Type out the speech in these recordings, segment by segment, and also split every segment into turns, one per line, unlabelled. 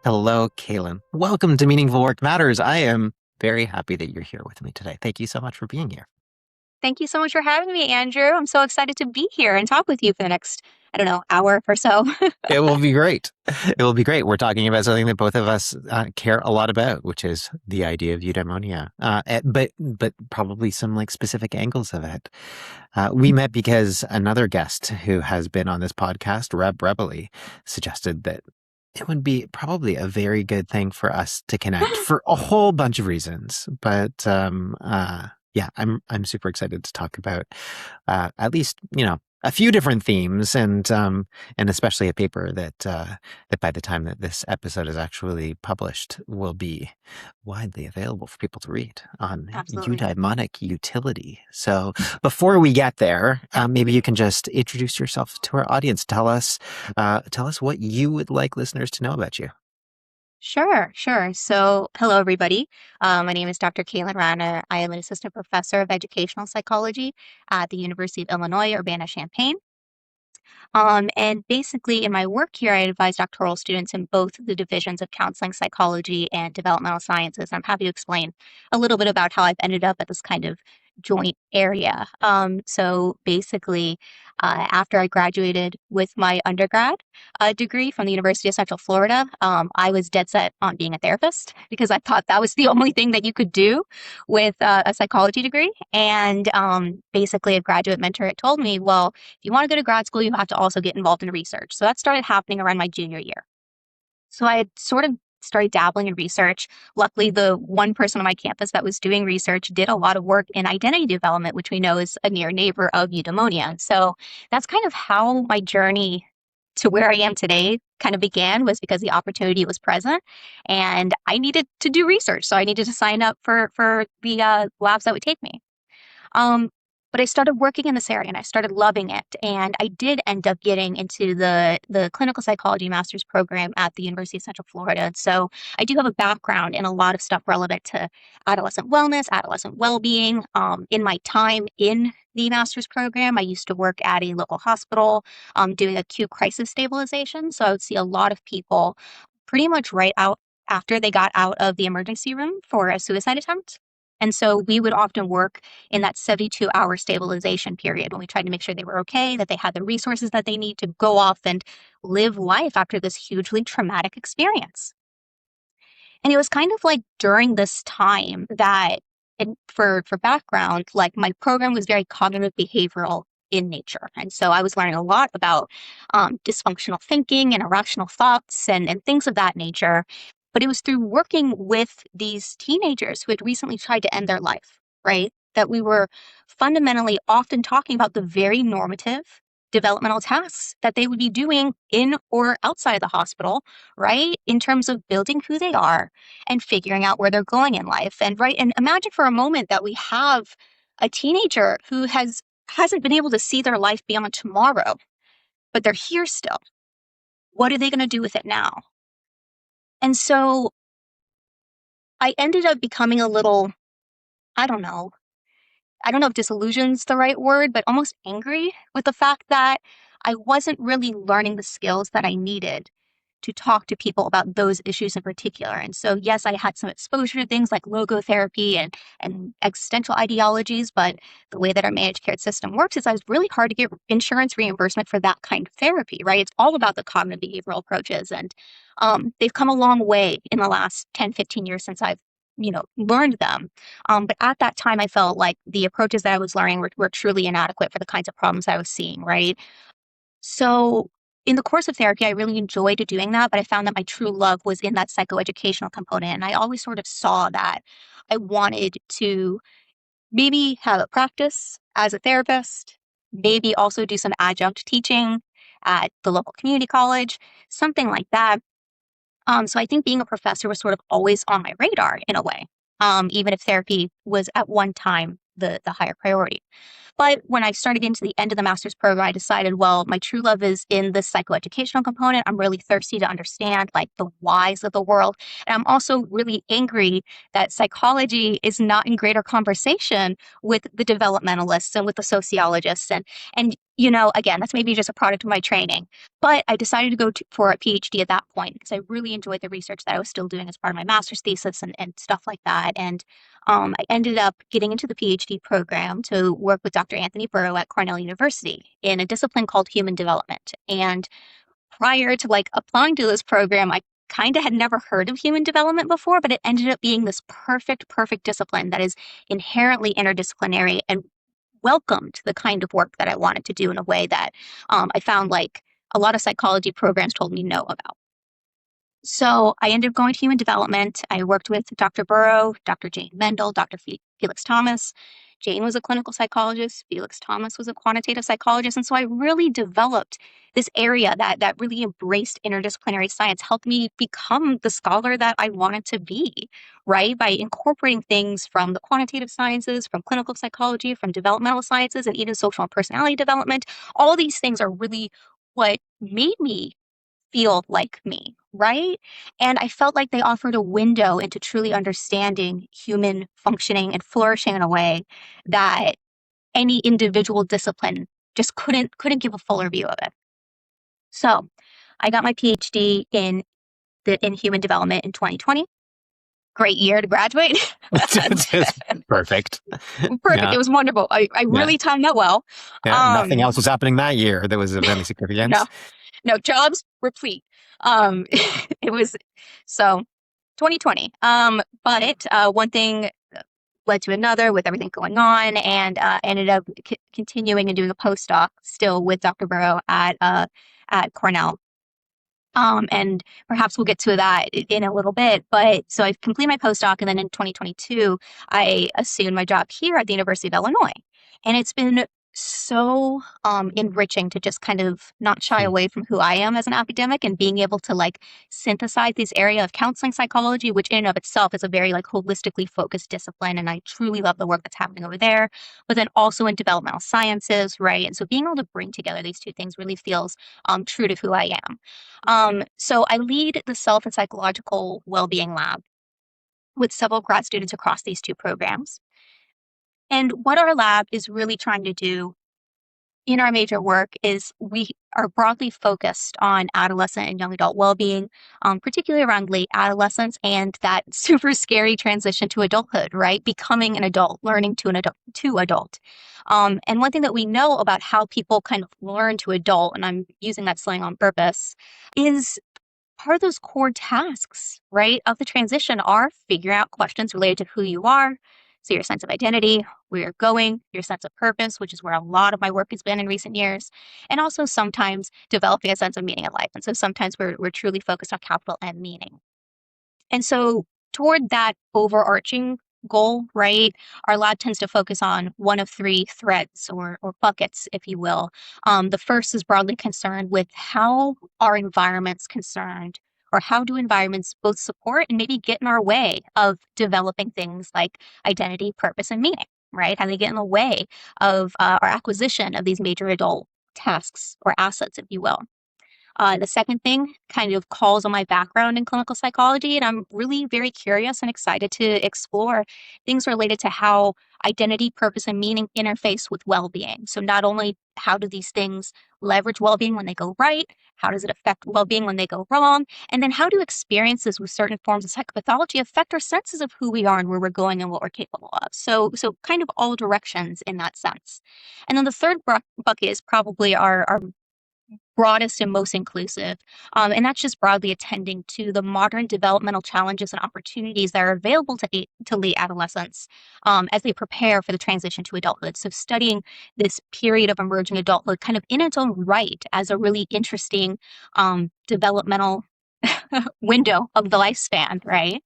Hello, Kaylin. Welcome to Meaningful Work Matters. I am very happy that you're here with me today. Thank you so much for being here.
Thank you so much for having me, Andrew. I'm so excited to be here and talk with you for the next, I don't know, hour or so.
It will be great. It will be great. We're talking about something that both of us care a lot about, which is the idea of eudaimonia, but probably some like specific angles of it. We met because another guest who has been on this podcast, Reb Rebely, suggested that it would be probably a very good thing for us to connect for a whole bunch of reasons. Yeah, I'm super excited to talk about at least a few different themes, and especially a paper that by the time that this episode is actually published will be widely available for people to read on
Absolutely.
eudaimonic utility. So before we get there, maybe you can just introduce yourself to our audience. Tell us what you would like listeners to know about you.
Sure. So, hello, everybody. My name is Dr. Kaylin Ratner. I am an assistant professor of educational psychology at the University of Illinois, Urbana-Champaign. And basically, in my work here, I advise doctoral students in both the divisions of counseling psychology and developmental sciences. I'm happy to explain a little bit about how I've ended up at this kind of joint area. So basically, after I graduated with my undergrad degree from the University of Central Florida, I was dead set on being a therapist because I thought that was the only thing that you could do with a psychology degree. And basically, a graduate mentor had told me, well, if you want to go to grad school, you have to also get involved in research. So that started happening around my junior year. So I had sort of started dabbling in research. Luckily, the one person on my campus that was doing research did a lot of work in identity development, which we know is a near neighbor of eudaimonia. So that's kind of how my journey to where I am today kind of began, was because the opportunity was present and I needed to do research. So I needed to sign up for the labs that would take me. Um, but I started working in this area and I started loving it. And I did end up getting into the clinical psychology master's program at the University of Central Florida. So I do have a background in a lot of stuff relevant to adolescent wellness, adolescent well-being. In my time in the master's program, I used to work at a local hospital doing acute crisis stabilization. So I would see a lot of people pretty much right out after they got out of the emergency room for a suicide attempt. And so we would often work in that 72-hour stabilization period when we tried to make sure they were okay, that they had the resources that they need to go off and live life after this hugely traumatic experience. And it was kind of like during this time that, and for background, like my program was very cognitive behavioral in nature. And so I was learning a lot about dysfunctional thinking and irrational thoughts and things of that nature. But it was through working with these teenagers who had recently tried to end their life, right? That we were fundamentally often talking about the very normative developmental tasks that they would be doing in or outside of the hospital, right? In terms of building who they are and figuring out where they're going in life. And right, and imagine for a moment that we have a teenager who hasn't been able to see their life beyond tomorrow, but they're here still. What are they going to do with it now? And so I ended up becoming a little, I don't know, I don't know if disillusion's the right word, but almost angry with the fact that I wasn't really learning the skills that I needed to talk to people about those issues in particular. And so, yes, I had some exposure to things like logotherapy and existential ideologies, but the way that our managed care system works is it's really hard to get insurance reimbursement for that kind of therapy, right? It's all about the cognitive behavioral approaches. And they've come a long way in the last 10, 15 years since I've learned them. But at that time, I felt like the approaches that I was learning were truly inadequate for the kinds of problems I was seeing, right? So in the course of therapy, I really enjoyed doing that, but I found that my true love was in that psychoeducational component. And I always sort of saw that I wanted to maybe have a practice as a therapist, maybe also do some adjunct teaching at the local community college, something like that. So I think being a professor was sort of always on my radar in a way, even if therapy was at one time the higher priority. But when I started into the end of the master's program, I decided, well, my true love is in the psychoeducational component. I'm really thirsty to understand like the whys of the world. And I'm also really angry that psychology is not in greater conversation with the developmentalists and with the sociologists. And again, that's maybe just a product of my training. But I decided to go for a PhD at that point because I really enjoyed the research that I was still doing as part of my master's thesis and stuff like that. And I ended up getting into the PhD program to work with Dr. Anthony Burrow at Cornell University in a discipline called human development. And prior to like applying to this program, I kind of had never heard of human development before, but it ended up being this perfect discipline that is inherently interdisciplinary and welcomed the kind of work that I wanted to do in a way that I found like a lot of psychology programs told me no about. So I ended up going to human development. I worked with Dr. Burrow, Dr. Jane Mendel, Dr. Felix Thomas. Jane was a clinical psychologist. Felix Thomas was a quantitative psychologist. And so I really developed this area that really embraced interdisciplinary science, helped me become the scholar that I wanted to be, right? By incorporating things from the quantitative sciences, from clinical psychology, from developmental sciences, and even social and personality development. All these things are really what made me feel like me, right? And I felt like they offered a window into truly understanding human functioning and flourishing in a way that any individual discipline just couldn't give a fuller view of it. So I got my PhD in human development in 2020. Great year to graduate.
Perfect.
Perfect. It was wonderful. I really timed that well.
Nothing else was happening that year that was of any significance.
No, jobs replete. It was so 2020. But one thing led to another with everything going on, and ended up continuing and doing a postdoc still with Dr. Burrow at Cornell. And perhaps we'll get to that in a little bit. But so I've completed my postdoc, and then in 2022, I assumed my job here at the University of Illinois. And it's been so enriching to just kind of not shy away from who I am as an academic and being able to like synthesize this area of counseling psychology, which in and of itself is a very like holistically focused discipline. And I truly love the work that's happening over there, but then also in developmental sciences, right? And so being able to bring together these two things really feels true to who I am. So I lead the Self and Psychological Wellbeing Lab with several grad students across these two programs. And what our lab is really trying to do in our major work is we are broadly focused on adolescent and young adult well-being, particularly around late adolescence and that super scary transition to adulthood, right? Becoming an adult, learning to adult. And one thing that we know about how people kind of learn to adult, and I'm using that slang on purpose, is part of those core tasks, right, of the transition are figuring out questions related to who you are. So your sense of identity, where you're going, your sense of purpose, which is where a lot of my work has been in recent years, and also sometimes developing a sense of meaning in life. And so sometimes we're truly focused on capital M meaning. And so toward that overarching goal, right, our lab tends to focus on one of three threads or buckets, if you will. The first is broadly concerned with how are environments concerned, or how do environments both support and maybe get in our way of developing things like identity, purpose, and meaning, right? How they get in the way of our acquisition of these major adult tasks or assets, if you will. The second thing kind of calls on my background in clinical psychology, and I'm really very curious and excited to explore things related to how identity, purpose, and meaning interface with well-being. So not only how do these things leverage well-being when they go right, how does it affect well-being when they go wrong, and then how do experiences with certain forms of psychopathology affect our senses of who we are and where we're going and what we're capable of. So kind of all directions in that sense. And then the third bucket is probably our broadest and most inclusive. And that's just broadly attending to the modern developmental challenges and opportunities that are available to late adolescents as they prepare for the transition to adulthood. So studying this period of emerging adulthood kind of in its own right as a really interesting developmental window of the lifespan, right?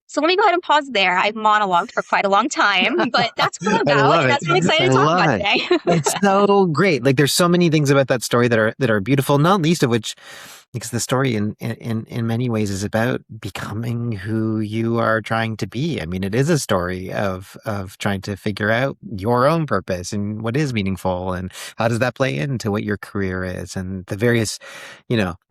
So let me go ahead and pause there. I've monologued for quite a long time, but that's what I'm about, and that's what I'm excited to talk about today.
It's so great. Like there's so many things about that story that are beautiful, not least of which because the story in many ways is about becoming who you are trying to be. I mean, it is a story of trying to figure out your own purpose and what is meaningful and how does that play into what your career is and the various,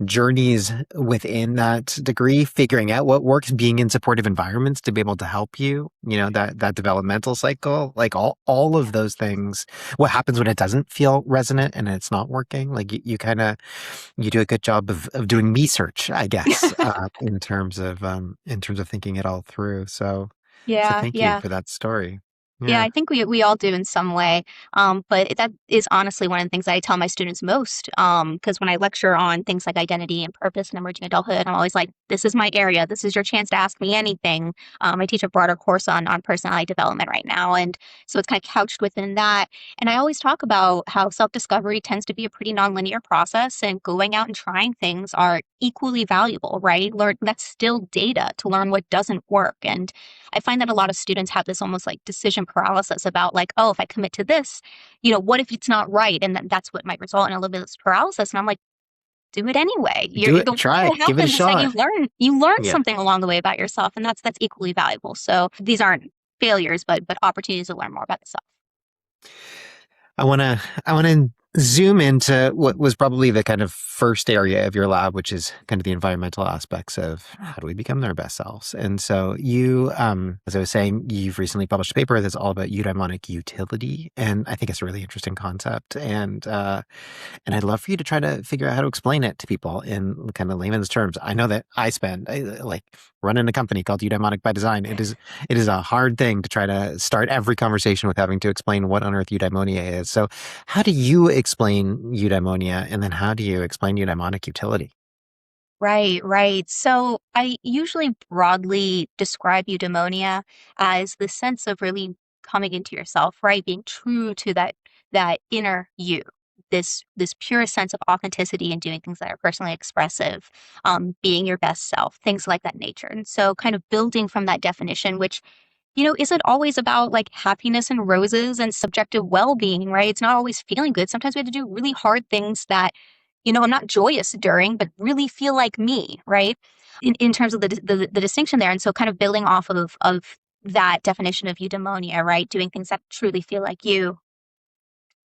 journeys within that degree, figuring out what works, being in supportive environments to be able to help you, that developmental cycle, like all of those things. What happens when it doesn't feel resonant and it's not working? Like you kind of you do a good job of doing me search, I guess, in terms of thinking it all through. So
Yeah,
thank you
yeah.
for that story.
Yeah,
Yeah.
I think we all do in some way. But that is honestly one of the things I tell my students most. Because when I lecture on things like identity and purpose and emerging adulthood, I'm always like, this is my area. This is your chance to ask me anything. I teach a broader course on personality development right now, and so it's kind of couched within that. And I always talk about how self-discovery tends to be a pretty nonlinear process, and going out and trying things are equally valuable, right? Learn that's still data to learn what doesn't work. And I find that a lot of students have this almost like decision paralysis about like, oh, if I commit to this, what if it's not right? And that's what might result in a little bit of this paralysis. And I'm like, do it anyway.
Do it.
The
Try
what
it. Give it a
happens is that
shot.
you learn
Yeah.
something along the way about yourself, and that's equally valuable. So these aren't failures, but opportunities to learn more about yourself.
I want to zoom into what was probably the kind of first area of your lab, which is kind of the environmental aspects of how do we become their best selves. And so you, as I was saying, you've recently published a paper that's all about eudaimonic utility, and I think it's a really interesting concept. And I'd love for you to try to figure out how to explain it to people in kind of layman's terms. I know that like running a company called Eudaimonic by Design. It is a hard thing to try to start every conversation with having to explain what on earth eudaimonia is. So how do you explain eudaimonia, and then how do you explain eudaimonic utility?
Right, right. So I usually broadly describe eudaimonia as the sense of really coming into yourself, right? Being true to that inner you, this pure sense of authenticity and doing things that are personally expressive, being your best self, things like that nature. And so kind of building from that definition, which isn't always about like happiness and roses and subjective well-being, right? It's not always feeling good. Sometimes we have to do really hard things that, I'm not joyous during, but really feel like me, right? In terms of the distinction there. And so kind of building off of that definition of eudaimonia, right? Doing things that truly feel like you.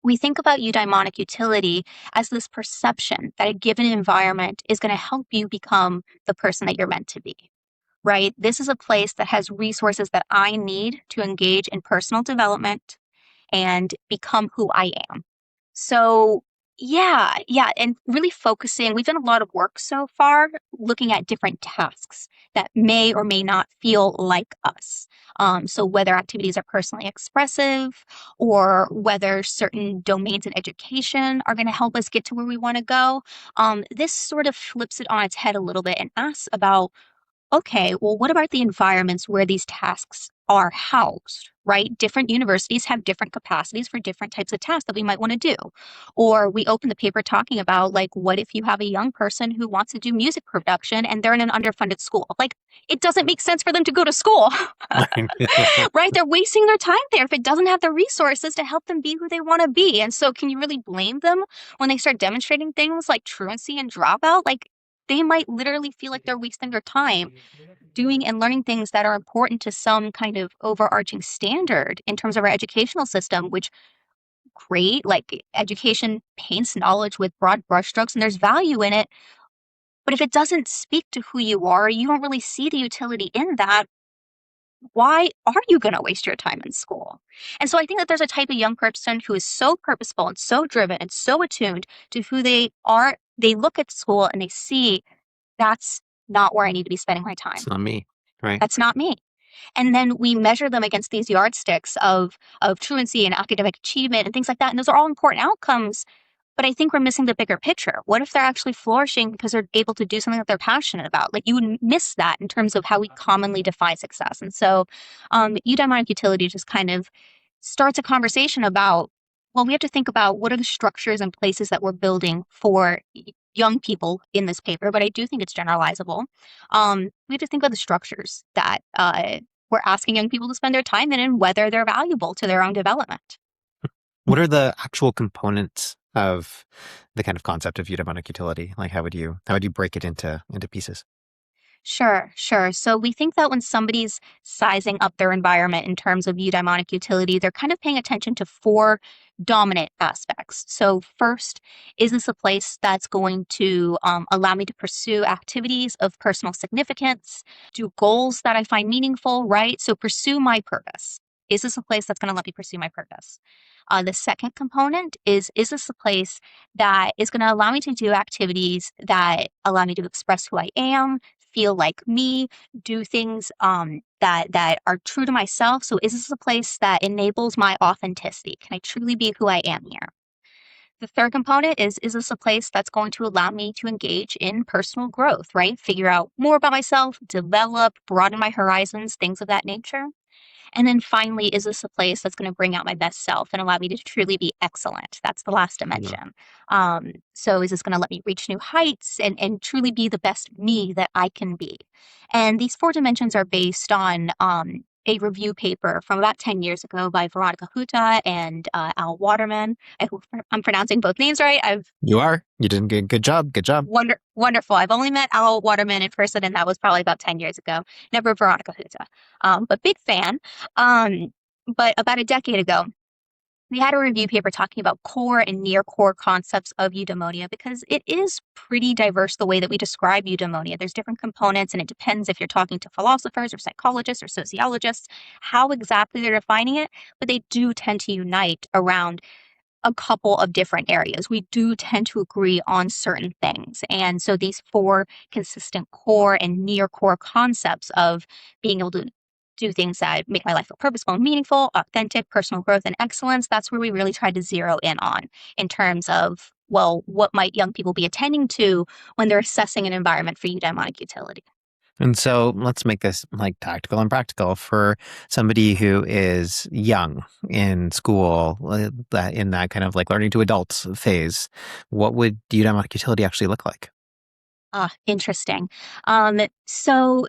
We think about eudaimonic utility as this perception that a given environment is going to help you become the person that you're meant to be, right? This is a place that has resources that I need to engage in personal development and become who I am. So, yeah, yeah. And really focusing, we've done a lot of work so far looking at different tasks that may or may not feel like us. So, whether activities are personally expressive or whether certain domains in education are going to help us get to where we want to go, this sort of flips it on its head a little bit and asks about okay, well, what about the environments where these tasks are housed, right? Different universities have different capacities for different types of tasks that we might want to do. Or we open the paper talking about, like, what if you have a young person who wants to do music production and they're in an underfunded school? Like, it doesn't make sense for them to go to school, right? They're wasting their time there if it doesn't have the resources to help them be who they want to be. And so, can you really blame them when they start demonstrating things like truancy and dropout? Like, they might literally feel like they're wasting their time doing and learning things that are important to some kind of overarching standard in terms of our educational system, which great, like education paints knowledge with broad brushstrokes and there's value in it. But if it doesn't speak to who you are, you don't really see the utility in that. Why are you going to waste your time in school? And so I think that there's a type of young person who is so purposeful and so driven and so attuned to who they are. They look at school and they see that's not where I need to be spending my time.
It's not me, right?
That's not me. And then we measure them against these yardsticks of truancy and academic achievement and things like that. And those are all important outcomes. But I think we're missing the bigger picture. What if they're actually flourishing because they're able to do something that they're passionate about? Like you would miss that in terms of how we commonly define success. And so eudaimonic utility just kind of starts a conversation about, well, we have to think about what are the structures and places that we're building for young people in this paper, but I do think it's generalizable. We have to think about the structures that we're asking young people to spend their time in and whether they're valuable to their own development.
What are the actual components of the kind of concept of eudaimonic utility? Like how would you break it into pieces?
Sure, sure. So we think that when somebody's sizing up their environment in terms of eudaimonic utility, they're kind of paying attention to four dominant aspects. So first, is this a place that's going to allow me to pursue activities of personal significance, do goals that I find meaningful, right? So pursue my purpose. Is this a place that's going to let me pursue my purpose? The second component is this a place that is going to allow me to do activities that allow me to express who I am, feel like me, do things that are true to myself. So is this a place that enables my authenticity? Can I truly be who I am here? The third component is this a place that's going to allow me to engage in personal growth, right? Figure out more about myself, develop, broaden my horizons, things of that nature. And then finally, is this a place that's going to bring out my best self and allow me to truly be excellent? That's the last
Yeah.
dimension. So is this going to let me reach new heights and truly be the best me that I can be? And these four dimensions are based on a review paper from about 10 years ago by Veronica Huta and Al Waterman. I hope I'm pronouncing both names right. I've
You are. You did a good job. Good job.
Wonderful. I've only met Al Waterman in person, and that was probably about 10 years ago. Never Veronica Huta, but big fan. Um, but about a decade ago, we had a review paper talking about core and near core concepts of eudaimonia because it is pretty diverse the way that we describe eudaimonia. There's different components, and it depends if you're talking to philosophers or psychologists or sociologists, how exactly they're defining it, but they do tend to unite around a couple of different areas. We do tend to agree on certain things. And so these four consistent core and near core concepts of being able to do things that make my life feel purposeful and meaningful, authentic, personal growth, and excellence, that's where we really tried to zero in on in terms of, well, what might young people be attending to when they're assessing an environment for eudaimonic utility?
And so let's make this like tactical and practical for somebody who is young in school, that in that kind of like learning to adults phase. What would eudaimonic utility actually look like?
Ah, interesting. So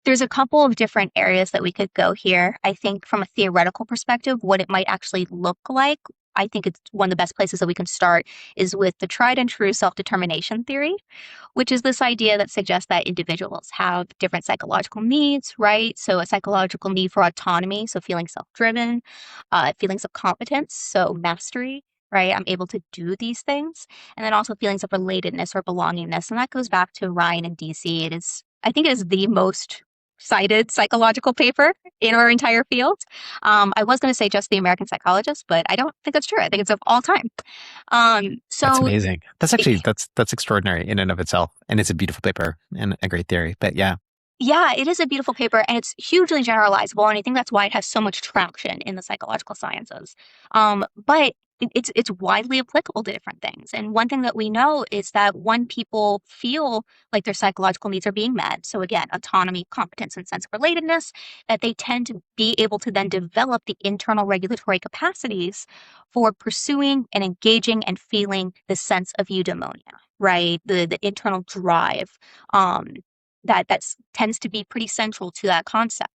there's a couple of different areas that we could go here. I think from a theoretical perspective, what it might actually look like, I think it's one of the best places that we can start is with the tried and true self-determination theory, which is this idea that suggests that individuals have different psychological needs, right? So a psychological need for autonomy, so feeling self-driven, feelings of competence, so mastery, right? I'm able to do these things. And then also feelings of relatedness or belongingness. And that goes back to Ryan and DC. I think it is the most cited psychological paper in our entire field. I was going to say just the American Psychologist, but I don't think that's true. I think it's of all time.
That's
So
amazing. That's extraordinary in and of itself, and it's a beautiful paper and a great theory. But yeah,
yeah, it is a beautiful paper and it's hugely generalizable. And I think that's why it has so much traction in the psychological sciences. But it's widely applicable to different things. And one thing that we know is that when people feel like their psychological needs are being met, so again, autonomy, competence, and sense of relatedness, that they tend to be able to then develop the internal regulatory capacities for pursuing and engaging and feeling the sense of eudaimonia, right? The internal drive. That tends to be pretty central to that concept.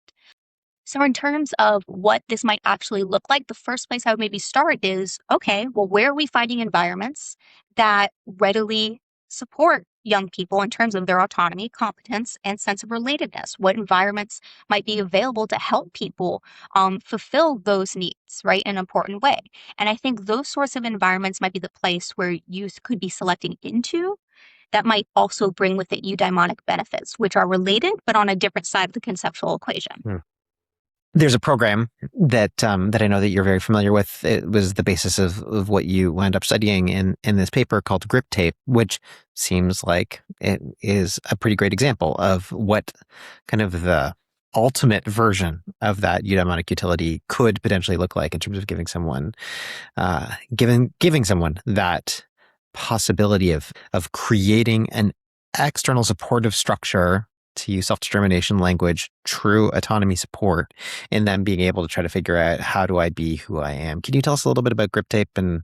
So, in terms of what this might actually look like, the first place I would maybe start is okay, well, where are we finding environments that readily support young people in terms of their autonomy, competence, and sense of relatedness? What environments might be available to help people fulfill those needs, right, in an important way? And I think those sorts of environments might be the place where youth could be selecting into that might also bring with it eudaimonic benefits, which are related, but on a different side of the conceptual equation.
Hmm. There's a program that I know that you're very familiar with. It was the basis of what you wound up studying in this paper called GripTape, which seems like it is a pretty great example of what kind of the ultimate version of that eudaimonic utility could potentially look like in terms of giving someone that possibility of creating an external supportive structure, to use self-determination language, true autonomy support, and then being able to try to figure out how do I be who I am. Can you tell us a little bit about GripTape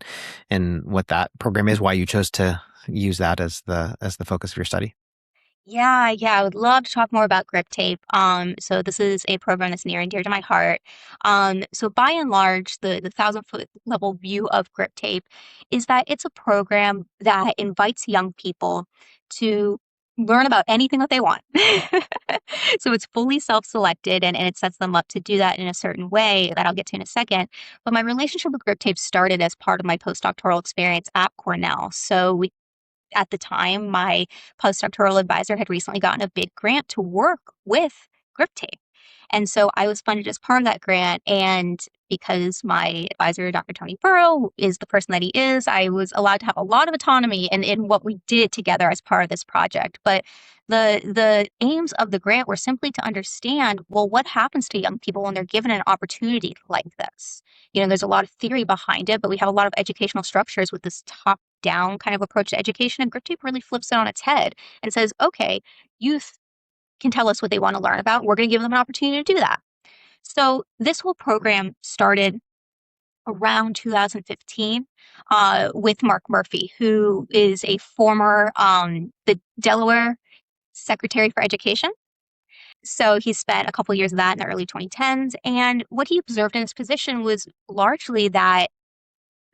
and what that program is, why you chose to use that as the focus of your study?
Yeah, I would love to talk more about GripTape. So this is a program that's near and dear to my heart. So by and large, the 1,000-foot level view of GripTape is that it's a program that invites young people to learn about anything that they want. So it's fully self-selected and it sets them up to do that in a certain way that I'll get to in a second. But my relationship with GripTape started as part of my postdoctoral experience at Cornell. So at the time, my postdoctoral advisor had recently gotten a big grant to work with GripTape. And so I was funded as part of that grant. And because my advisor, Dr. Tony Burrow, is the person that he is, I was allowed to have a lot of autonomy in what we did together as part of this project. But the aims of the grant were simply to understand, well, what happens to young people when they're given an opportunity like this? There's a lot of theory behind it, but we have a lot of educational structures with this top down kind of approach to education. And GripTape really flips it on its head and says, okay, youth can tell us what they want to learn about. We're going to give them an opportunity to do that. So this whole program started around 2015 with Mark Murphy, who is a former the Delaware Secretary for Education. So he spent a couple years of that in the early 2010s. And what he observed in his position was largely that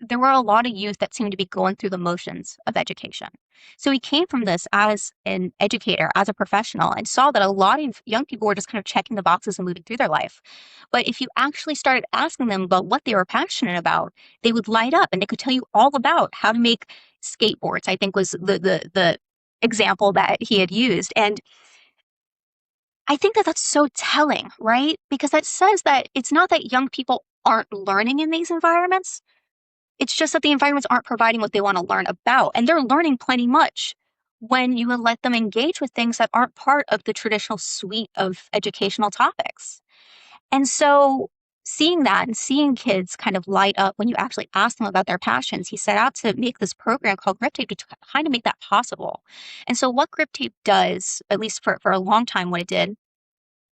there were a lot of youth that seemed to be going through the motions of education. So he came from this as an educator, as a professional, and saw that a lot of young people were just kind of checking the boxes and moving through their life. But if you actually started asking them about what they were passionate about, they would light up and they could tell you all about how to make skateboards, I think was the example that he had used. And I think that that's so telling, right? Because that says that it's not that young people aren't learning in these environments. It's just that the environments aren't providing what they want to learn about. And they're learning plenty much when you let them engage with things that aren't part of the traditional suite of educational topics. And so seeing that and seeing kids kind of light up when you actually ask them about their passions, he set out to make this program called GripTape to kind of make that possible. And so what GripTape does, at least for a long time, what it did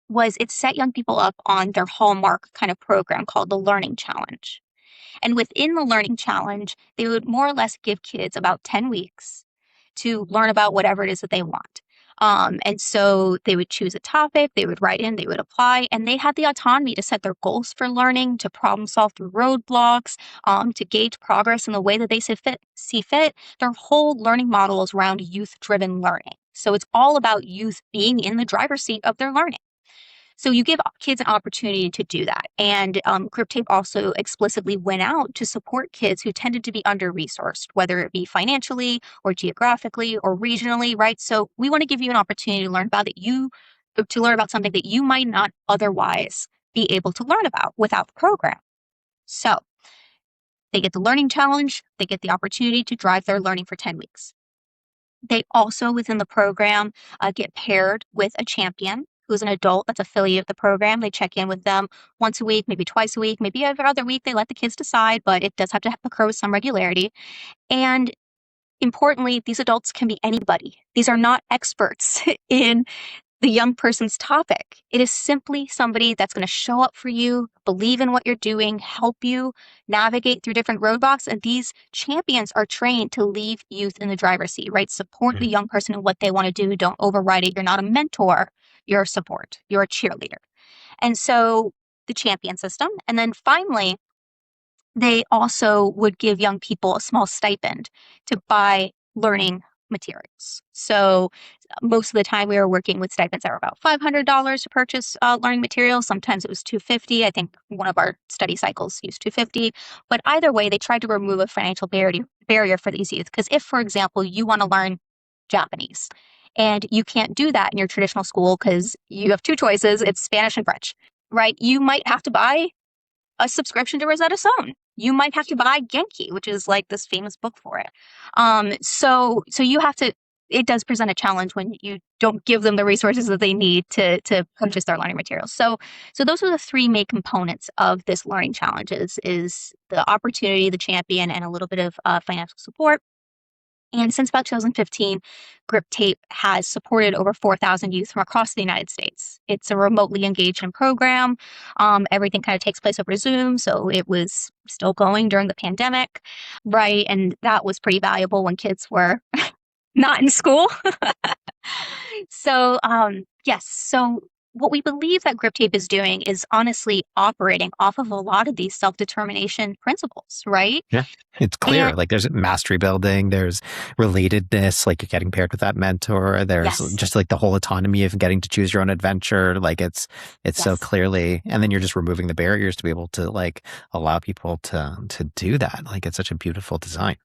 was it set young people up on their hallmark kind of program called the Learning Challenge. And within the learning challenge, they would more or less give kids about 10 weeks to learn about whatever it is that they want. And so they would choose a topic, they would write in, they would apply, and they had the autonomy to set their goals for learning, to problem solve through roadblocks, to gauge progress in the way that they see fit. Their whole learning model is around youth-driven learning. So it's all about youth being in the driver's seat of their learning. So you give kids an opportunity to do that. And GripTape also explicitly went out to support kids who tended to be under-resourced, whether it be financially or geographically or regionally, right? So we want to give you an opportunity to learn about something that you might not otherwise be able to learn about without the program. So they get the learning challenge, they get the opportunity to drive their learning for 10 weeks. They also, within the program, get paired with a champion who's an adult that's affiliated with the program. They check in with them once a week, maybe twice a week, maybe every other week. They let the kids decide, but it does have to occur with some regularity. And importantly, these adults can be anybody. These are not experts in the young person's topic. It is simply somebody that's going to show up for you, believe in what you're doing, help you navigate through different roadblocks. And these champions are trained to leave youth in the driver's seat, right? Support the young person in what they want to do. Don't override it. You're not a mentor. You're a support. You're a cheerleader. And so the champion system. And then finally, they also would give young people a small stipend to buy learning materials. So most of the time we were working with stipends that were about $500 to purchase learning materials. Sometimes it was $250. I think one of our study cycles used $250. But either way, they tried to remove a financial barrier for these youth. Because if, for example, you want to learn Japanese and you can't do that in your traditional school because you have two choices, it's Spanish and French, right? You might have to buy a subscription to Rosetta Stone. You might have to buy Genki, which is like this famous book for it. So you have to. It does present a challenge when you don't give them the resources that they need to purchase their learning materials. So those are the three main components of this learning challenge: is the opportunity, the champion, and a little bit of financial support. And since about 2015, GripTape has supported over 4,000 youth from across the United States. It's a remotely engagement program. Everything kind of takes place over Zoom, so it was still going during the pandemic, right? And that was pretty valuable when kids were not in school. So, yes. So what we believe that GripTape is doing is honestly operating off of a lot of these self-determination principles, right?
Yeah. It's
And
clear. Like there's mastery building, there's relatedness, like you're getting paired with that mentor. There's
yes,
just like the whole autonomy of getting to choose your own adventure. Like it's so
yes.
clearly, and then you're just removing the barriers to be able to like allow people to do that. Like it's such a beautiful design.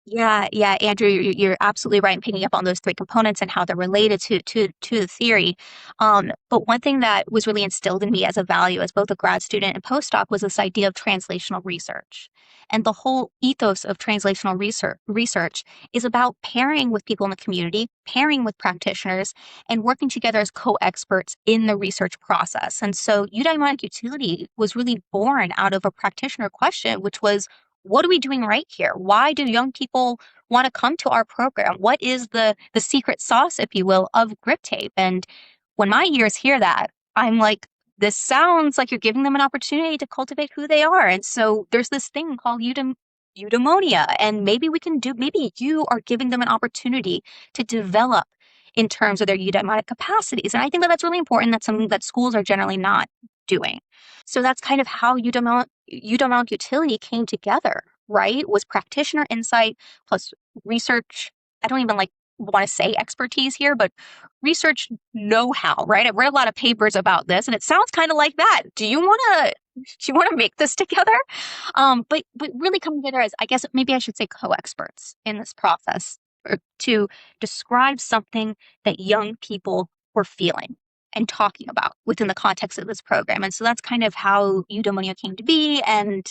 Yeah, yeah, Andrew, you're absolutely right in picking up on those three components and how they're related to the theory. But one thing that was really instilled in me as a value as both a grad student and postdoc was this idea of translational research. And the whole ethos of translational research is about pairing with people in the community, pairing with practitioners, and working together as co-experts in the research process. And so eudaimonic utility was really born out of a practitioner question, which was, what are we doing right here? Why do young people want to come to our program? What is the secret sauce, if you will, of GripTape? And when my ears hear that, I'm like, this sounds like you're giving them an opportunity to cultivate who they are. And so there's this thing called eudaimonia, and maybe you are giving them an opportunity to develop in terms of their eudaimonic capacities. And I think that that's really important. That's something that schools are generally not doing. So that's kind of how eudaimonic utility came together, right? Was practitioner insight plus research. I don't even want to say expertise here, but research know-how, right? I've read a lot of papers about this, and it sounds kind of like that. Do you want to make this together? But really coming together as, I guess maybe I should say, co-experts in this process, or to describe something that young people were feeling and talking about within the context of this program. And so that's kind of how Eudaimonia came to be and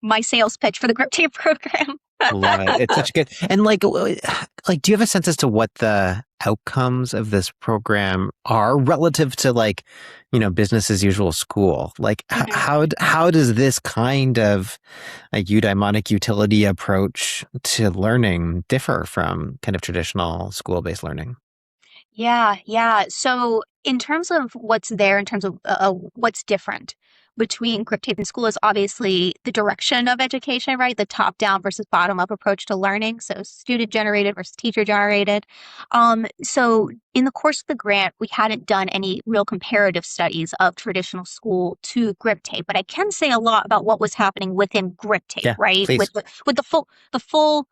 my sales pitch for the GripTape program.
Love it. It's such good. And like, do you have a sense as to what the outcomes of this program are relative to like, business as usual school? Like,
Mhm.
how does this kind of a eudaimonic utility approach to learning differ from kind of traditional school-based learning?
Yeah, yeah. So, in terms of what's there, in terms of what's different between GripTape and school is obviously the direction of education, right? The top-down versus bottom-up approach to learning. So, student-generated versus teacher-generated. So, in the course of the grant, we hadn't done any real comparative studies of traditional school to GripTape, but I can say a lot about what was happening within GripTape,
Yeah,
right?
please.
With the full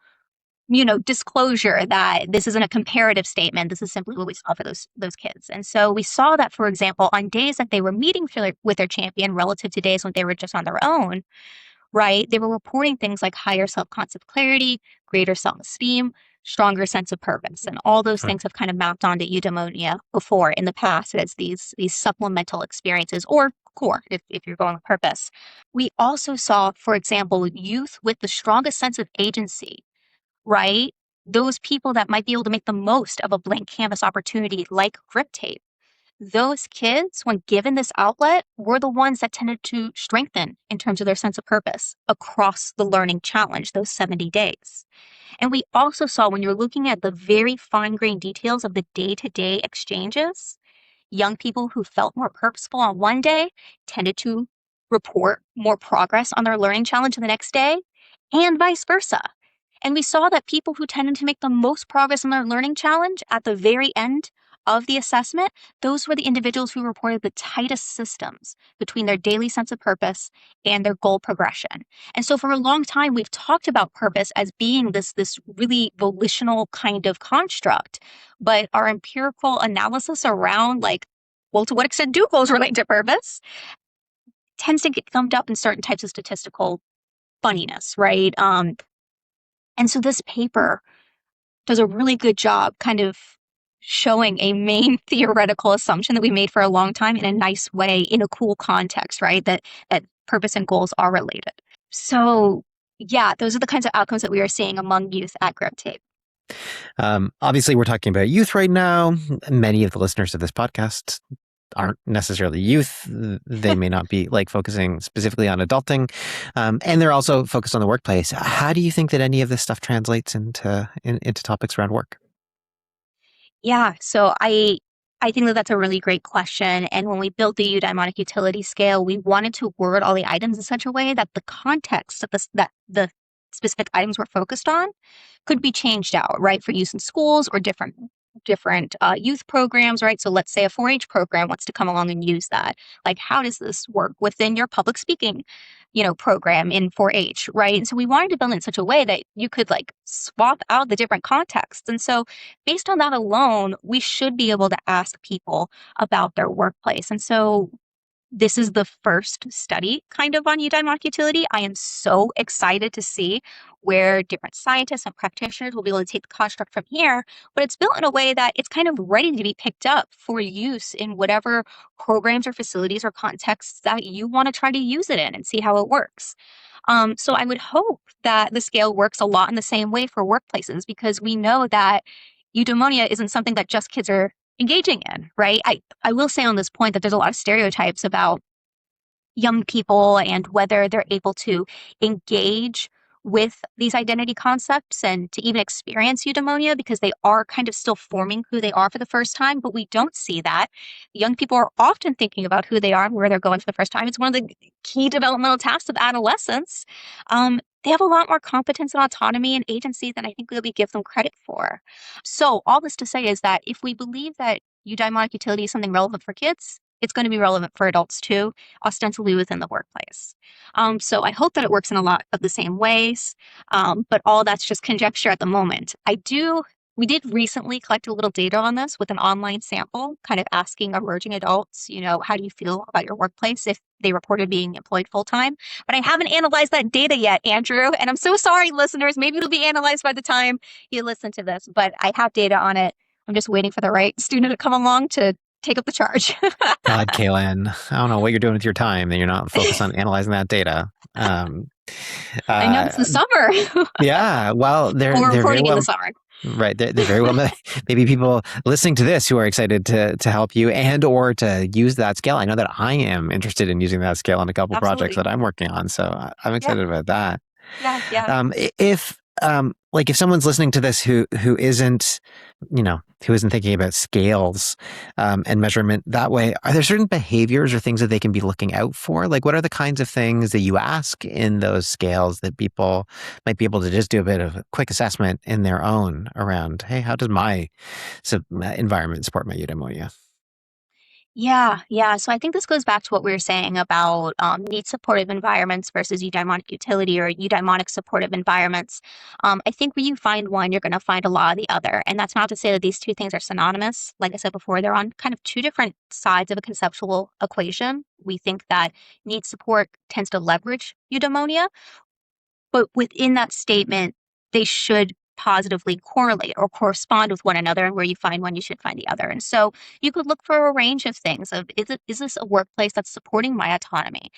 disclosure that this isn't a comparative statement. This is simply what we saw for those kids. And so we saw that, for example, on days that they were meeting with their champion relative to days when they were just on their own, right? They were reporting things like higher self-concept clarity, greater self-esteem, stronger sense of purpose. And all those
Huh.
things have kind of mapped onto eudaimonia before in the past as these supplemental experiences or core if you're going with purpose. We also saw, for example, youth with the strongest sense of agency, right? Those people that might be able to make the most of a blank canvas opportunity like GripTape, those kids, when given this outlet, were the ones that tended to strengthen in terms of their sense of purpose across the learning challenge, those 70 days. And we also saw, when you're looking at the very fine-grained details of the day-to-day exchanges, young people who felt more purposeful on one day tended to report more progress on their learning challenge the next day, and vice versa. And we saw that people who tended to make the most progress in their learning challenge at the very end of the assessment, those were the individuals who reported the tightest systems between their daily sense of purpose and their goal progression. And so for a long time, we've talked about purpose as being this really volitional kind of construct. But our empirical analysis around, like, well, to what extent do goals relate to purpose, tends to get gummed up in certain types of statistical funniness, right? And so this paper does a really good job kind of showing a main theoretical assumption that we made for a long time in a nice way, in a cool context, right? That purpose and goals are related. So yeah, those are the kinds of outcomes that we are seeing among youth at GripTape.
Obviously, we're talking about youth right now. Many of the listeners of this podcast aren't necessarily youth. They may not be like focusing specifically on adulting, and they're also focused on the workplace. How do you think that any of this stuff translates into topics around work?
Yeah, so I think that that's a really great question. And when we built the eudaimonic utility scale, we wanted to word all the items in such a way that the context that the specific items we're focused on could be changed out, right, for use in schools or different youth programs, right? So let's say a 4-H program wants to come along and use that. Like, how does this work within your public speaking, program in 4-H, right? And so we wanted to build it in such a way that you could like swap out the different contexts. And so based on that alone, we should be able to ask people about their workplace. And so this is the first study kind of on eudaimonic utility. I am so excited to see where different scientists and practitioners will be able to take the construct from here, but it's built in a way that it's kind of ready to be picked up for use in whatever programs or facilities or contexts that you want to try to use it in and see how it works. So I would hope that the scale works a lot in the same way for workplaces, because we know that eudaimonia isn't something that just kids are engaging in, right? I will say on this point that there's a lot of stereotypes about young people and whether they're able to engage with these identity concepts and to even experience eudaimonia, because they are kind of still forming who they are for the first time, but we don't see that. Young people are often thinking about who they are and where they're going for the first time. It's one of the key developmental tasks of adolescence. They have a lot more competence and autonomy and agency than I think we give them credit for. So all this to say is that if we believe that eudaimonic utility is something relevant for kids, it's going to be relevant for adults too, ostensibly within the workplace. So I hope that it works in a lot of the same ways, but all that's just conjecture at the moment. We did recently collect a little data on this with an online sample, kind of asking emerging adults, how do you feel about your workplace if they reported being employed full time? But I haven't analyzed that data yet, Andrew, and I'm so sorry, listeners. Maybe it'll be analyzed by the time you listen to this, but I have data on it. I'm just waiting for the right student to come along to take up the charge.
God, Kaylin, I don't know what you're doing with your time that you're not focused on analyzing that data.
I know it's the summer.
Yeah, well,
Or
they're very
reporting in the
well.
summer.
Right. They're very well. Maybe people listening to this who are excited to help you and or to use that scale. I know that I am interested in using that scale on a couple projects
Absolutely.
that I'm working on. So I'm
Yeah.
excited about that.
Yeah. Yeah.
If like if someone's listening to this who isn't, who isn't thinking about scales and measurement that way, are there certain behaviors or things that they can be looking out for? Like, what are the kinds of things that you ask in those scales that people might be able to just do a bit of a quick assessment in their own around, hey, how does my environment support my eudaimonia?
Yeah, yeah. So I think this goes back to what we were saying about need supportive environments versus eudaimonic utility or eudaimonic supportive environments. I think when you find one, you're going to find a lot of the other. And that's not to say that these two things are synonymous. Like I said before, they're on kind of two different sides of a conceptual equation. We think that need support tends to leverage eudaimonia, but within that statement, they should positively correlate or correspond with one another, and where you find one, you should find the other. And so you could look for a range of things of, is this a workplace that's supporting my autonomy?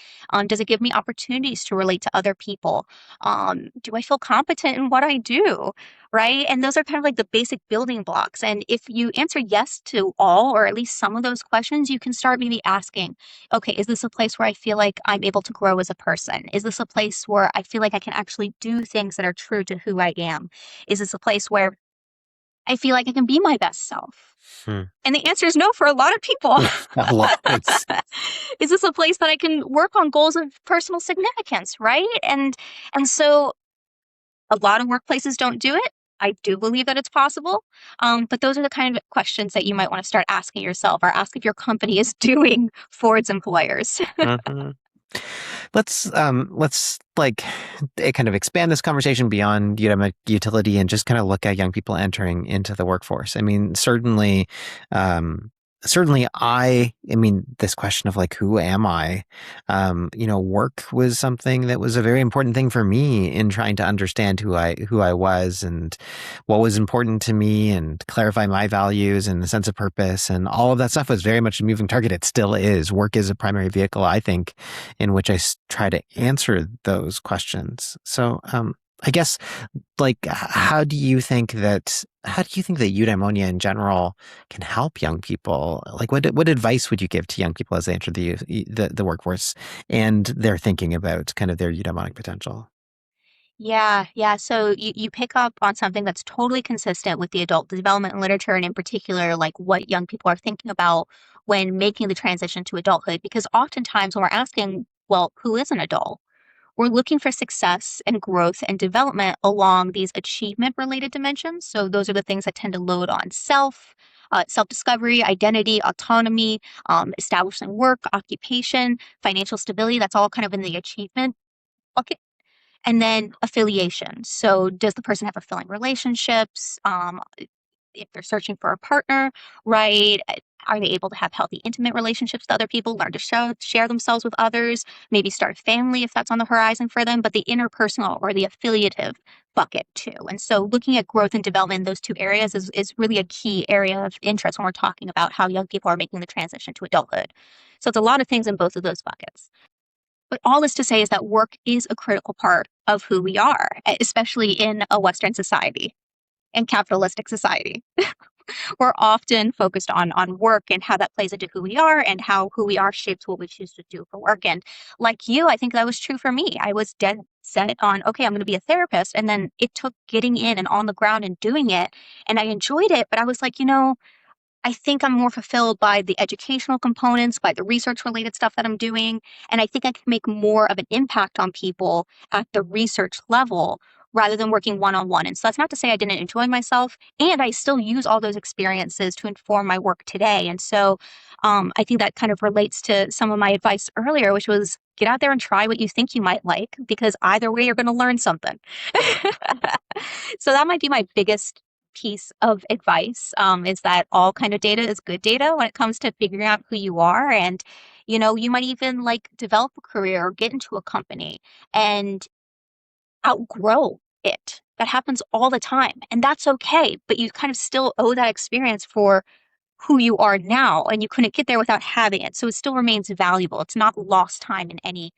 Does it give me opportunities to relate to other people? Do I feel competent in what I do? Right. And those are kind of like the basic building blocks. And if you answer yes to all, or at least some of those questions, you can start maybe asking, okay, is this a place where I feel like I'm able to grow as a person? Is this a place where I feel like I can actually do things that are true to who I am? Is this a place where I feel like I can be my best self?
Hmm.
And the answer is no for a lot of people.
A lot. It's
Is this a place that I can work on goals of personal significance, right? And so a lot of workplaces don't do it. I do believe that it's possible. But those are the kind of questions that you might want to start asking yourself, or ask if your company is doing for its employers.
mhm. Let's like kind of expand this conversation beyond utility and just kind of look at young people entering into the workforce. I mean, um, certainly I mean, this question of like, who am I? Work was something that was a very important thing for me in trying to understand who I was and what was important to me and clarify my values and the sense of purpose, and all of that stuff was very much a moving target. It still is. Work is a primary vehicle, I think, in which I try to answer those questions. So, I guess, like, how do you think that eudaimonia in general can help young people? Like, what advice would you give to young people as they enter the workforce and they're thinking about kind of their eudaimonic potential?
Yeah, yeah. So you pick up on something that's totally consistent with the adult development literature, and in particular, like what young people are thinking about when making the transition to adulthood. Because oftentimes when we're asking, well, who is an adult? we're looking for success and growth and development along these achievement-related dimensions. So those are the things that tend to load on self-discovery, identity, autonomy, establishing work, occupation, financial stability. That's all kind of in the achievement bucket. And then affiliation. So does the person have fulfilling relationships? If they're searching for a partner, right? Are they able to have healthy, intimate relationships with other people, learn to share themselves with others, maybe start a family if that's on the horizon for them, but the interpersonal or the affiliative bucket too. And so looking at growth and development in those two areas is really a key area of interest when we're talking about how young people are making the transition to adulthood. So it's a lot of things in both of those buckets. But all this to say is that work is a critical part of who we are, especially in a Western society and capitalistic society. We're often focused on work and how that plays into who we are and how who we are shapes what we choose to do for work. And like you, I think that was true for me. I was dead set on, okay, I'm going to be a therapist. And then it took getting in and on the ground and doing it. And I enjoyed it, but I was like, I think I'm more fulfilled by the educational components, by the research related stuff that I'm doing. And I think I can make more of an impact on people at the research level rather than working one on one. And so that's not to say I didn't enjoy myself. And I still use all those experiences to inform my work today. And so I think that kind of relates to some of my advice earlier, which was get out there and try what you think you might like, because either way, you're going to learn something. So that might be my biggest piece of advice is that all kind of data is good data when it comes to figuring out who you are. And, you might even like develop a career or get into a company and outgrow it. That happens all the time. And that's okay. But you kind of still owe that experience for who you are now, and you couldn't get there without having it. So it still remains valuable. It's not lost time in any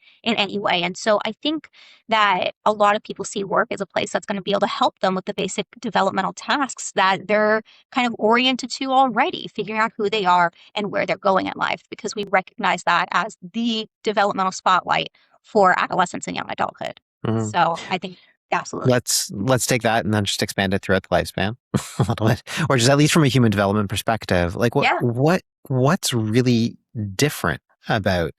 way. And so I think that a lot of people see work as a place that's going to be able to help them with the basic developmental tasks that they're kind of oriented to already, figuring out who they are and where they're going in life, because we recognize that as the developmental spotlight for adolescence and young adulthood.
Mhm.
So I think absolutely.
Let's take that and then just expand it throughout the lifespan a little bit, or just at least from a human development perspective. Like
Yeah.
what's really different about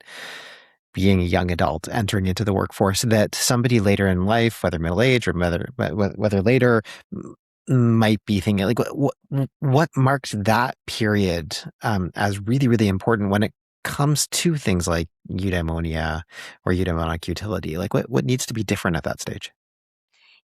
being a young adult entering into the workforce that somebody later in life, whether middle age or whether later, might be thinking like what marks that period as really, really important when it comes to things like eudaimonia or eudaimonic utility? Like what needs to be different at that stage?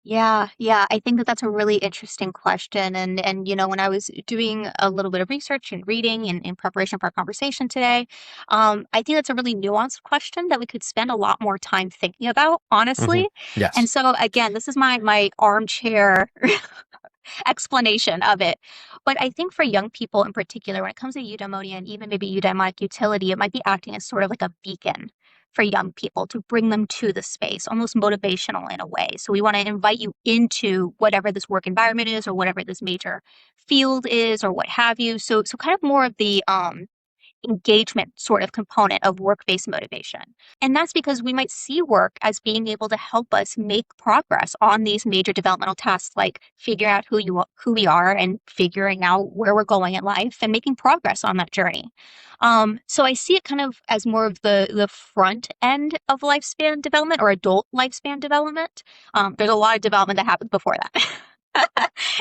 Yeah, yeah. I think that that's a really interesting question. And when I was doing a little bit of research and reading in preparation for our conversation today, I think that's a really nuanced question that we could spend a lot more time thinking about,
Hmm.
honestly.
Yes.
And so again, this is my armchair explanation of it. But I think for young people in particular, when it comes to eudaimonia and even maybe eudaimonic utility, it might be acting as sort of like a beacon for young people to bring them to the space, almost motivational in a way. So we want to invite you into whatever this work environment is or whatever this major field is or what have you. So kind of more of the engagement sort of component of work-based motivation. And that's because we might see work as being able to help us make progress on these major developmental tasks, like figuring out who we are and figuring out where we're going in life and making progress on that journey. So I see it kind of as more of the front end of lifespan development or adult lifespan development. There's a lot of development that happens before that.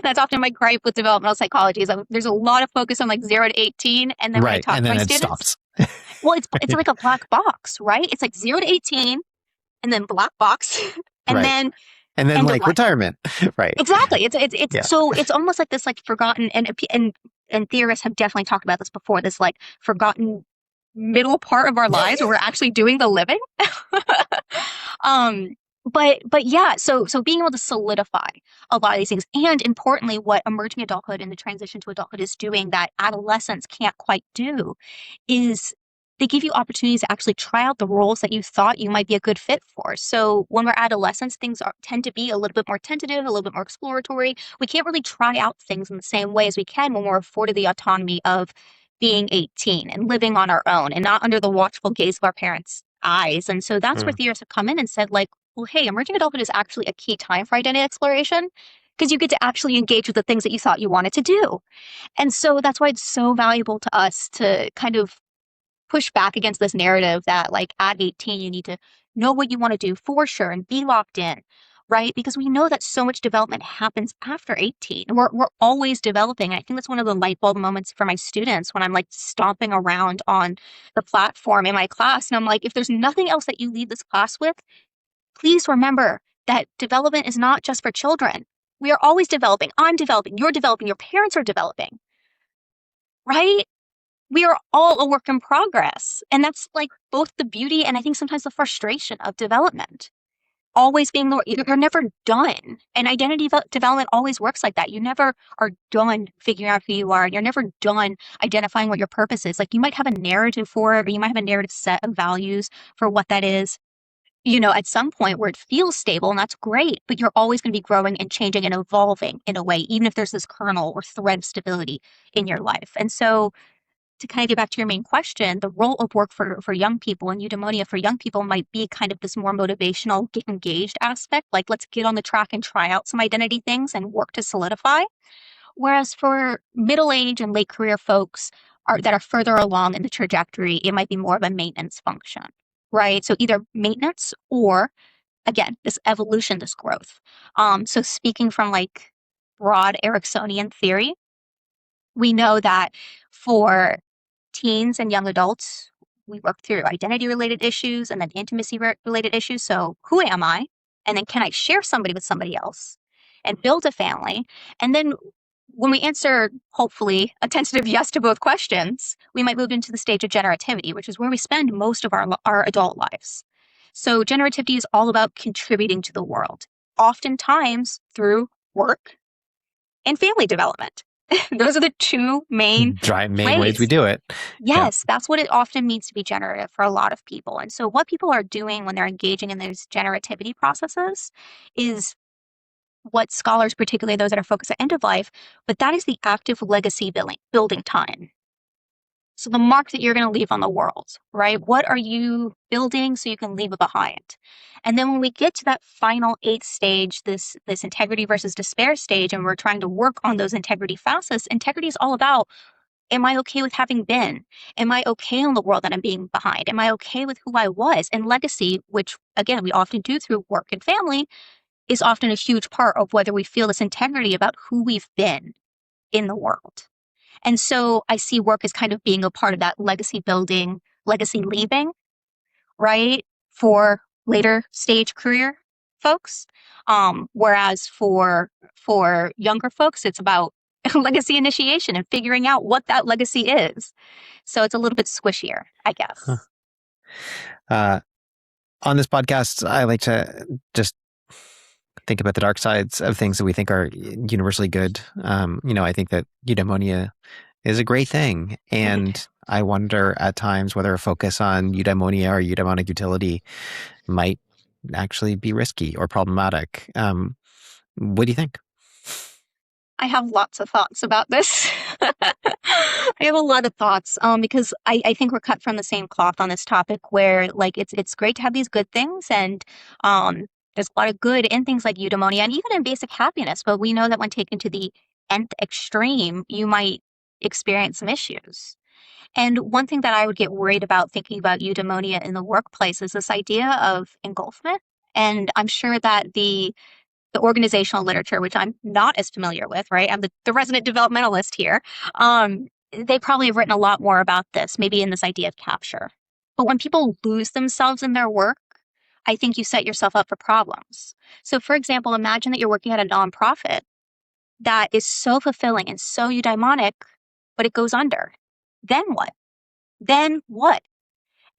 That's often my gripe with developmental psychology is that there's a lot of focus on like 0 to 18. And then when I
Right.
talk
And
to my
then it
students,
stops.
well, it's like a black box, right? It's like 0 to 18 and then black box and
Right.
then
And then
end of
like
life.
retirement. Right.
Exactly. It's
Yeah.
so it's almost like this like forgotten and theorists have definitely talked about this before, this like forgotten middle part of our lives where we're actually doing the living. um but yeah, so being able to solidify a lot of these things, and importantly, what emerging adulthood and the transition to adulthood is doing that adolescents can't quite do is they give you opportunities to actually try out the roles that you thought you might be a good fit for. So when we're adolescents, things tend to be a little bit more tentative, a little bit more exploratory. We can't really try out things in the same way as we can when we're afforded the autonomy of being 18 and living on our own and not under the watchful gaze of our parents' eyes. And so that's where
Mm.
theorists have come in and said, like, well, hey, emerging adulthood is actually a key time for identity exploration because you get to actually engage with the things that you thought you wanted to do. And so that's why it's so valuable to us to kind of push back against this narrative that like at 18 you need to know what you want to do for sure and be locked in, right? Because we know that so much development happens after 18. We're always developing. I think that's one of the light bulb moments for my students when I'm like stomping around on the platform in my class. And I'm like, if there's nothing else that you leave this class with, please remember that development is not just for children. We are always developing. I'm developing. You're developing. Your parents are developing, right? We are all a work in progress. And that's like both the beauty and I think sometimes the frustration of development. Always being you're never done. And identity development always works like that. You never are done figuring out who you are. You're never done identifying what your purpose is. Like you might have a narrative for it, or you might have a narrative set of values for what that is, at some point where it feels stable, and that's great, but you're always going to be growing and changing and evolving in a way, even if there's this kernel or thread of stability in your life. And so to kind of get back to your main question, the role of work for young people and eudaimonia for young people might be kind of this more motivational, get engaged aspect, like let's get on the track and try out some identity things and work to solidify. Whereas for middle age and late career folks that are further along in the trajectory, it might be more of a maintenance function, right? So either maintenance or, again, this evolution, this growth. So speaking from like broad Ericksonian theory, we know that for teens and young adults, we work through identity related issues and then intimacy related issues. So who am I? And then can I share somebody with somebody else and build a family? And then when we answer, hopefully, a tentative yes to both questions, we might move into the stage of generativity, which is where we spend most of our adult lives. So generativity is all about contributing to the world, oftentimes through work and family development. Those are the two main
Main ways we
ways.
do it. Yeah.
Yes, that's what it often means to be generative for a lot of people. And so what people are doing when they're engaging in those generativity processes is what scholars, particularly those that are focused at end of life, but that is the active legacy building time. So the mark that you're going to leave on the world, right? What are you building so you can leave it behind? And then when we get to that final eighth stage, this integrity versus despair stage, and we're trying to work on those integrity facets, integrity is all about, am I okay with having been? Am I okay in the world that I'm being behind? Am I okay with who I was? And legacy, which again, we often do through work and family, is often a huge part of whether we feel this integrity about who we've been in the world. And so I see work as kind of being a part of that legacy building, legacy leaving, right? For later stage career folks. Whereas for younger folks, it's about legacy initiation and figuring out what that legacy is. So it's a little bit squishier, I guess.
Huh. On this podcast, I like to just think about the dark sides of things that we think are universally good. I think that eudaimonia is a great thing. And I wonder at times whether a focus on eudaimonia or eudaimonic utility might actually be risky or problematic. What do you think?
I have lots of thoughts about this. I have a lot of thoughts because I think we're cut from the same cloth on this topic where like it's great to have these good things and there's a lot of good in things like eudaimonia and even in basic happiness, but we know that when taken to the nth extreme, you might experience some issues. And one thing that I would get worried about thinking about eudaimonia in the workplace is this idea of engulfment. And I'm sure that the organizational literature, which I'm not as familiar with, right? I'm the resident developmentalist here. They probably have written a lot more about this, maybe in this idea of capture. But when people lose themselves in their work, I think you set yourself up for problems. So, for example, imagine that you're working at a nonprofit that is so fulfilling and so eudaimonic, but it goes under. Then what? Then what?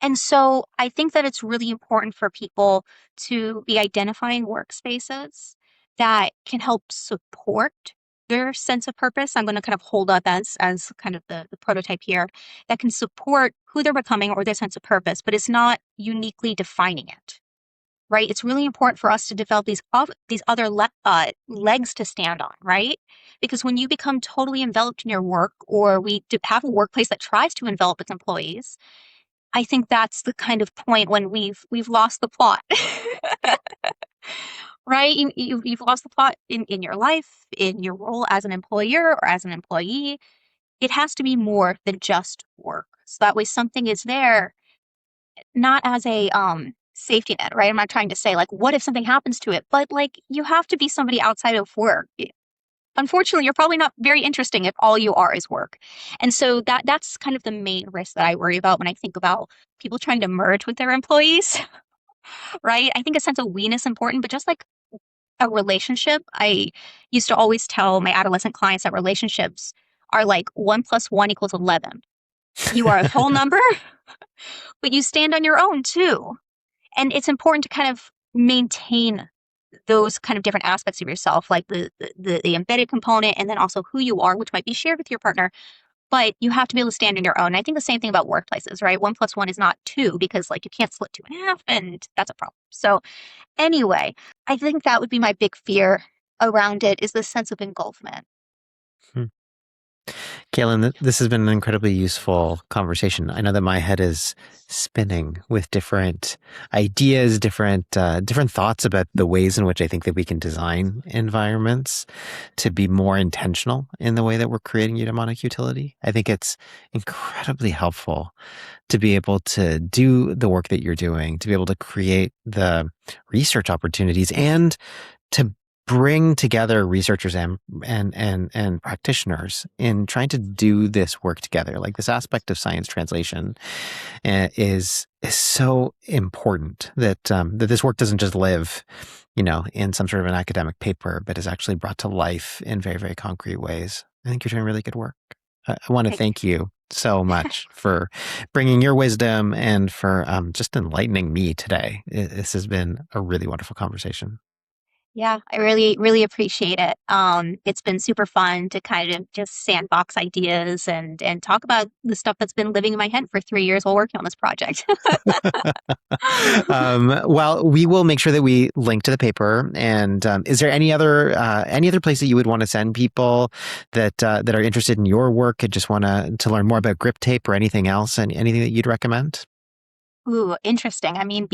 And so I think that it's really important for people to be identifying workspaces that can help support their sense of purpose. I'm going to kind of hold up as kind of the prototype here that can support who they're becoming or their sense of purpose, but it's not uniquely defining it. Right? It's really important for us to develop these other legs to stand on, right? Because when you become totally enveloped in your work, or we have a workplace that tries to envelop its employees, I think that's the kind of point when we've lost the plot. Right? You've lost the plot in your life, in your role as an employer or as an employee. It has to be more than just work. So that way something is there, not as a safety net, right? I'm not trying to say like, what if something happens to it? But like, you have to be somebody outside of work. Unfortunately, you're probably not very interesting if all you are is work. And so that's kind of the main risk that I worry about when I think about people trying to merge with their employees, right? I think a sense of we is important, but just like a relationship, I used to always tell my adolescent clients that relationships are like 1 + 1 = 11. You are a whole number, but you stand on your own too. And it's important to kind of maintain those kind of different aspects of yourself, like the embedded component, and then also who you are, which might be shared with your partner. But you have to be able to stand on your own. And I think the same thing about workplaces, right? 1 + 1 is not 2 because like you can't split 2 in half, and that's a problem. So anyway, I think that would be my big fear around it is the sense of engulfment.
Hmm. Kaylin, this has been an incredibly useful conversation. I know that my head is spinning with different ideas, different thoughts about the ways in which I think that we can design environments to be more intentional in the way that we're creating eudaimonic utility. I think it's incredibly helpful to be able to do the work that you're doing, to be able to create the research opportunities, and to bring together researchers and practitioners in trying to do this work together. Like, this aspect of science translation is so important that that this work doesn't just live, in some sort of an academic paper, but is actually brought to life in very, very concrete ways. I think you're doing really good work. I want to
Thank
thank you so much for bringing your wisdom and for just enlightening me today. This has been a really wonderful conversation.
Yeah, I really, really appreciate it. It's been super fun to kind of just sandbox ideas and talk about the stuff that's been living in my head for 3 years while working on this project.
Well, we will make sure that we link to the paper. And is there any other place that you would want to send people that are interested in your work and just want to learn more about GripTape or anything else, and anything that you'd recommend?
Ooh, interesting. I mean,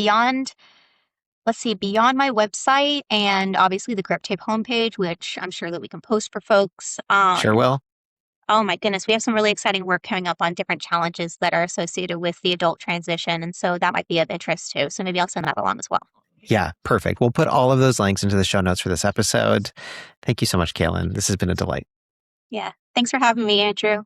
let's see, beyond my website and obviously the GripTape homepage, which I'm sure that we can post for folks.
Sure will.
Oh my goodness, we have some really exciting work coming up on different challenges that are associated with the adult transition. And so that might be of interest too. So maybe I'll send that along as well.
Yeah, perfect. We'll put all of those links into the show notes for this episode. Thank you so much, Kaylin. This has been a delight.
Yeah. Thanks for having me, Andrew.